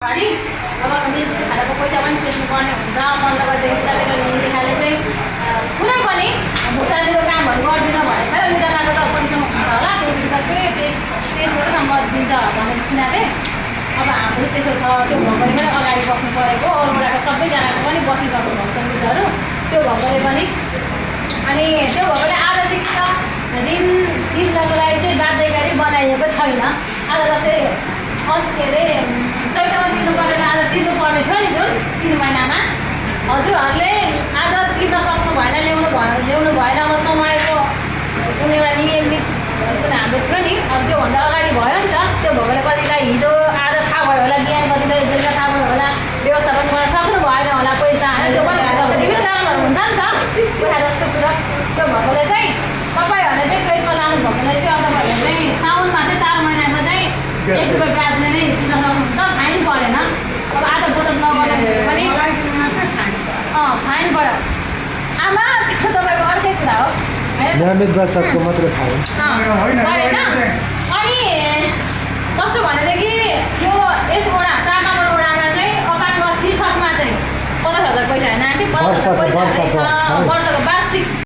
घरि अब खानाको पैसा पनि तिर्नुपर्ने हुन्छ 15 गतेदेखि उतातिर खाले चाहिँ कुनै पनि भुक्तानीको कामहरू गर्दिनँ भनेको छ उताको त पैसामा हुन्छ होला त्यो टेस्ट गरेर म दिन्छ भनेर सुनाथे अब हाम्रो त्यसो छ त्यो भएकोले पनि अगाडि बस्नु परेको अरूवटाको सबैजनाको पनि बसिसक्नु हुन्छ मिसहरू त्यो भएकोले पनि अनि त्यो भएकोले आजदेखि त ऋण तिर्नको लागि चाहिँ बाध्यकारी बनाइएको छैन आज जस्तै के अरे चैतमा तिर्नुपर्ने आज तिर्नुपर्ने थियो नि जुन 3 महिनामा हजुरहरूले आज तिर्न सक्नु भएन ल्याउनु भएन अब समयको जुन एउटा नियमित जुन हाम्रो थियो नि अब त्योभन्दा अगाडि भयो नि त त्यो भएकोले कतिलाई हिजो आज थाहा भयो होला बिहान कतिलाई बेलुका थाहा भयो होला व्यवस्थापन गर्न सक्नु भएन होला पैसा होइन त्यो पनि विभिन्न कारणहरू हुन्छ नि त पैसा जस्तो कुरो त्यो भएकोले चाहिँ तपाईँहरूले चाहिँ क्रेडिटमा लानु भएकोले चाहिँ अब तपाईँहरूले चाहिँ साउनमा चाहिँ 4 महिनामा चाहिँ 1 रुपियाँ ब्याजले नै तिर्न सक्नुहुन्छ फाइन परेन अब आज बोनस नगर्नु पनि फाइन पऱ्यो आमा त्यो तपाईँको अर्कै कुरा हो नियमित बचतको मात्रै फाइन गरेन अनि कस्तो भनेदेखि यो यस वडा 4 नम्बर वडामा चाहिँ अपाङ्ग शीर्षकमा चाहिँ 50,000 पैसा होइन 50,000 पैसा वर्षको वार्षिक